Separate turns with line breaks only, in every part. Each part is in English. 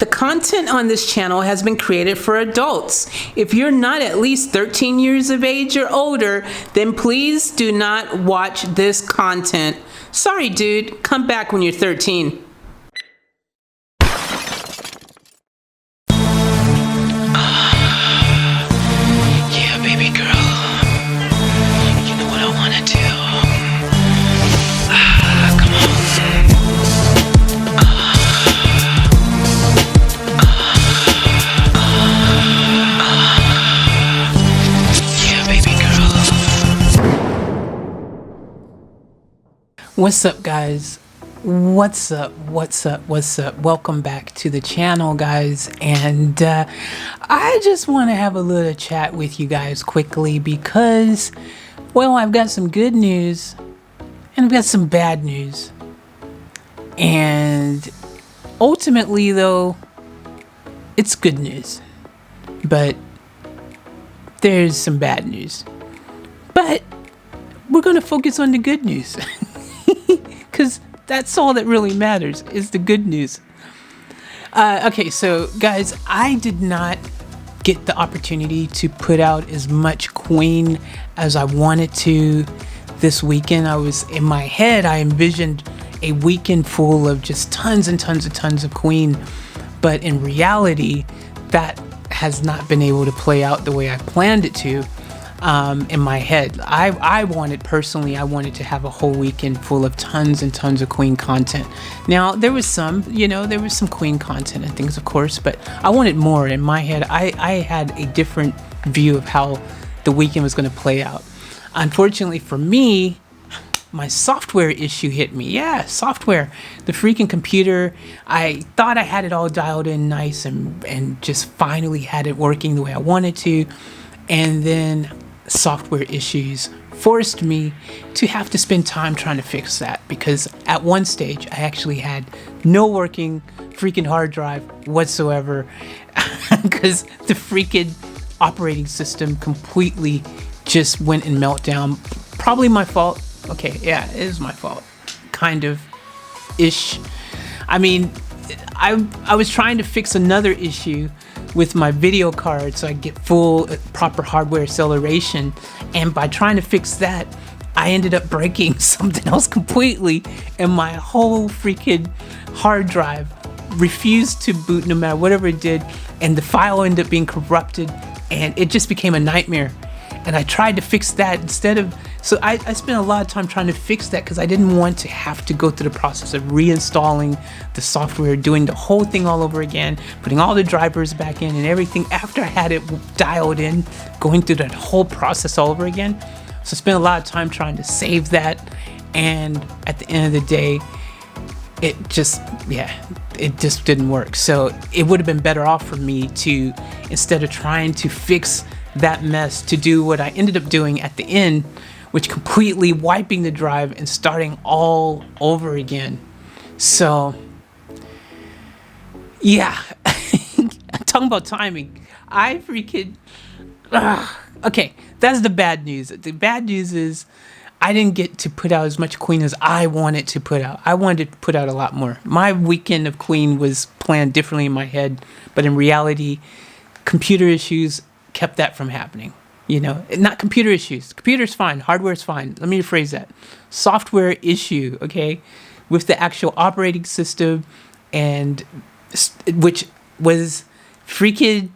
The content on this channel has been created for adults. If you're not at least 13 years of age or older, then please do not watch this content. Sorry, dude. Come back when you're 13.
Yeah, baby girl. You know what I want to do. Come on. Yeah, baby girl.
What's up, guys? What's up? Welcome back to the channel, guys. And I just want to have a little chat with you guys quickly because, well, I've got some good news and I've got some bad news. And ultimately, though, it's good news. But there's some bad news. But we're going to focus on the good news. Because that's all that really matters, is the good news. Okay, so guys, I did not get the opportunity to put out as much Queen as I wanted to this weekend. In my head, I envisioned a weekend full of just tons of Queen. But in reality, that has not been able to play out the way I planned it to. In my head, I wanted to have a whole weekend full of tons and tons of Queen content. Now there was some Queen content and things, of course, but I wanted more. In my head, I had a different view of how the weekend was going to play out. Unfortunately for me, my software issue hit me. Yeah, software. The freaking computer. I thought I had it all dialed in nice and just finally had it working the way I wanted to, and then software issues forced me to have to spend time trying to fix that, because at one stage I actually had no working freaking hard drive whatsoever because the freaking operating system completely just went in meltdown. Probably my fault. Okay, yeah, it is my fault. Kind of ish. I mean, I was trying to fix another issue with my video card so I get full proper hardware acceleration, and by trying to fix that, I ended up breaking something else completely, and my whole freaking hard drive refused to boot no matter whatever it did, and the file ended up being corrupted, and it just became a nightmare. And I tried to fix that so I spent a lot of time trying to fix that because I didn't want to have to go through the process of reinstalling the software, doing the whole thing all over again, putting all the drivers back in and everything after I had it dialed in, going through that whole process all over again. So I spent a lot of time trying to save that, and at the end of the day, it just didn't work. So it would have been better off for me to, instead of trying to fix that mess, to do what I ended up doing at the end, which completely wiping the drive and starting all over again. So yeah, talking about timing, I freaking okay, that's the bad news. The bad news is I didn't get to put out as much Queen as I wanted to put out. I wanted to put out a lot more. My weekend of Queen was planned differently in my head, but in reality, computer issues kept that from happening. Not computer issues. Computer's fine. Hardware's fine. Let me rephrase that. Software issue, okay, with the actual operating system, and which was freaking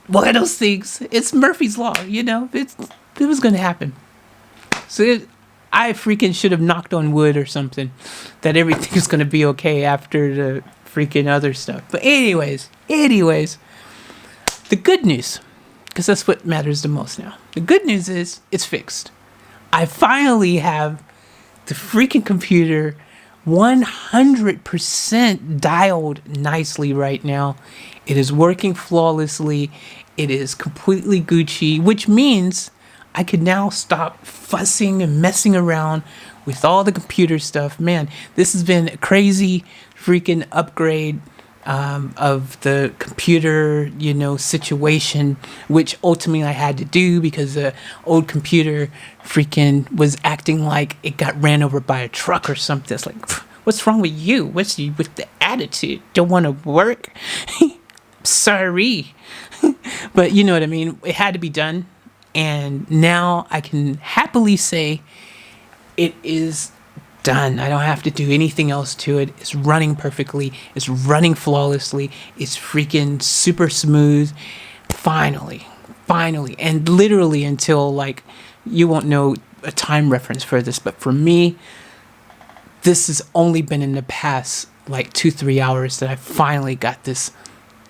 one of those things. It's Murphy's Law, it was going to happen. So I freaking should have knocked on wood or something that everything's going to be okay after the freaking other stuff. But anyways, the good news, because that's what matters the most now. The good news is it's fixed. I finally have the freaking computer 100% dialed nicely right now. It is working flawlessly. It is completely Gucci, which means I could now stop fussing and messing around with all the computer stuff. Man, this has been a crazy freaking upgrade of the computer, situation, which ultimately I had to do because the old computer freaking was acting like it got ran over by a truck or something. It's like, What's wrong with you? What's with the attitude? Don't want to work? Sorry. But you know what I mean? It had to be done. And now I can happily say it is done. I don't have to do anything else to it. It's running perfectly. It's running flawlessly. It's freaking super smooth. Finally. And literally until, like, you won't know a time reference for this, but for me, this has only been in the past like 2-3 hours that I finally got this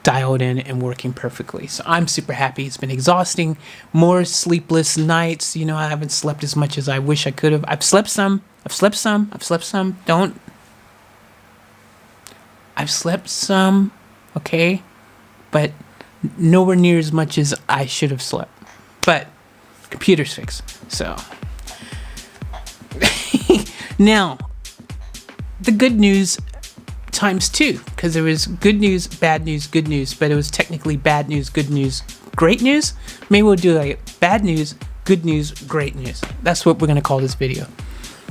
dialed in and working perfectly. So I'm super happy. It's been exhausting. More sleepless nights. You know, I haven't slept as much as I wish I could have. I've slept some. I've slept some. Okay. But nowhere near as much as I should have slept. But computer's fixed. So now the good news times 2, because there was good news, bad news, good news, but it was technically bad news, good news, great news. Maybe we'll do like bad news, good news, great news. That's what we're going to call this video.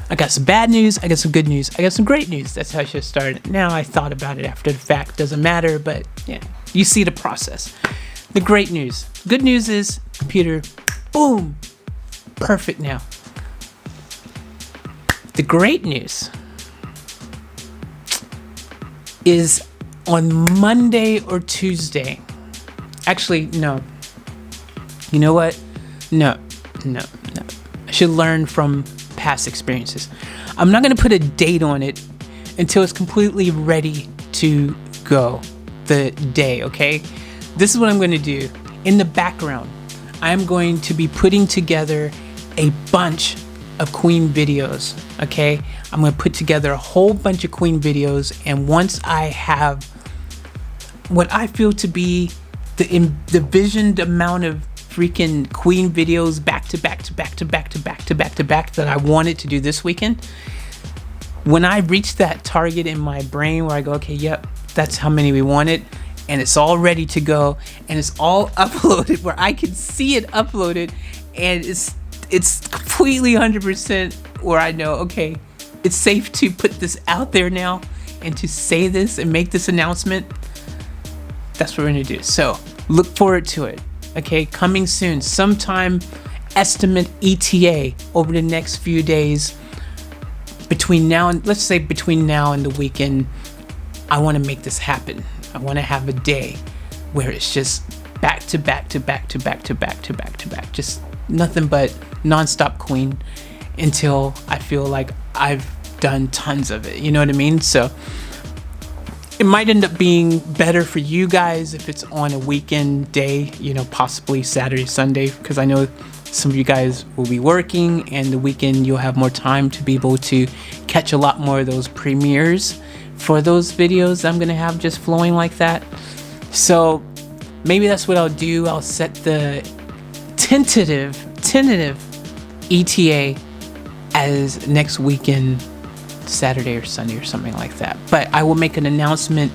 I got some bad news, I got some good news, I got some great news. That's how I should start it. Now I thought about it after the fact, doesn't matter, but yeah, you see the process. The great news. Good news is computer, boom, perfect now. The great news is on Monday or Tuesday. Actually, no. You know what? No. I should learn from past experiences. I'm not going to put a date on it until it's completely ready to go. The day, okay? This is what I'm going to do. In the background, I'm going to be putting together a bunch of Queen videos, okay? I'm going to put together a whole bunch of Queen videos, and once I have what I feel to be the envisioned amount of freaking Queen videos back to back that I wanted to do this weekend, when I reach that target in my brain where I go, okay, yep, that's how many we wanted, and it's all ready to go, and it's all uploaded where I can see it uploaded, and it's completely 100% where I know, okay, it's safe to put this out there now and to say this and make this announcement. That's what we're gonna do. So look forward to it. Okay, coming soon, sometime estimate ETA over the next few days. Between now and, let's say between now and the weekend, I want to make this happen. I want to have a day where it's just back to back, just nothing but nonstop Queen until I feel like I've done tons of it. You know what I mean? So it might end up being better for you guys if it's on a weekend day, you know, possibly Saturday, Sunday, because I know some of you guys will be working, and the weekend you'll have more time to be able to catch a lot more of those premieres for those videos I'm gonna have just flowing like that. So maybe that's what I'll do. I'll set the tentative ETA as next weekend, Saturday or Sunday or something like that. But I will make an announcement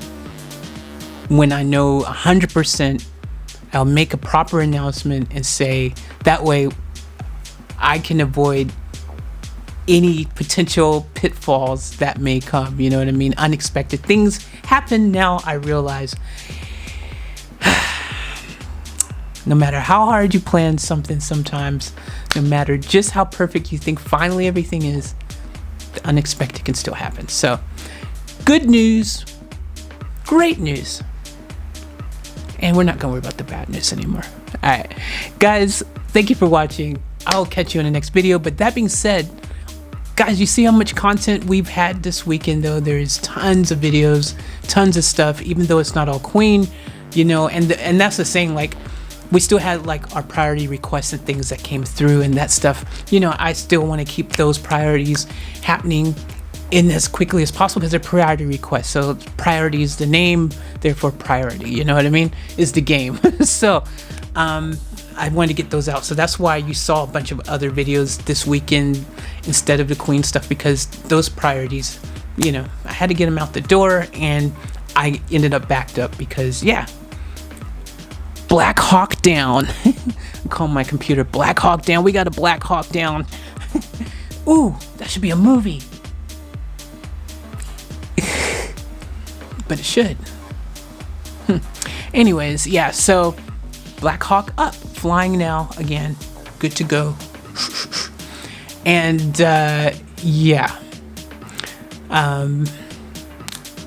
when I know 100%. I'll make a proper announcement and say that way I can avoid any potential pitfalls that may come. You know what I mean? Unexpected things happen. Now I realize no matter how hard you plan something, sometimes, no matter just how perfect you think finally everything is, the unexpected can still happen. So, good news, great news, and we're not gonna worry about the bad news anymore. All right, guys, thank you for watching. I'll catch you in the next video. But that being said, guys, you see how much content we've had this weekend, though. There's tons of videos, tons of stuff, even though it's not all Queen, you know, and that's the saying, like, we still had like our priority requests and things that came through and that stuff. You know, I still want to keep those priorities happening in as quickly as possible because they're priority requests. So priority is the name, therefore priority, you know what I mean, is the game. So I wanted to get those out. So that's why you saw a bunch of other videos this weekend instead of the Queen stuff, because those priorities, you know, I had to get them out the door, and I ended up backed up because, yeah, Black Hawk down. I'm calling my computer Black Hawk down. We got a Black Hawk down. Ooh, that should be a movie. but it should. Anyways, yeah, so Black Hawk up, flying now again, good to go. And yeah,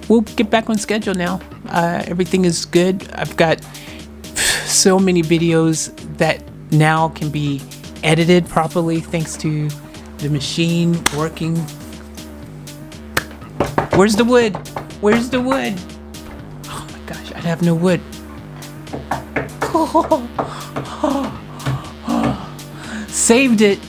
we'll get back on schedule now. Everything is good. I've got so many videos that now can be edited properly thanks to the machine working. Where's the wood? Where's the wood? Oh my gosh, I have no wood. Saved it.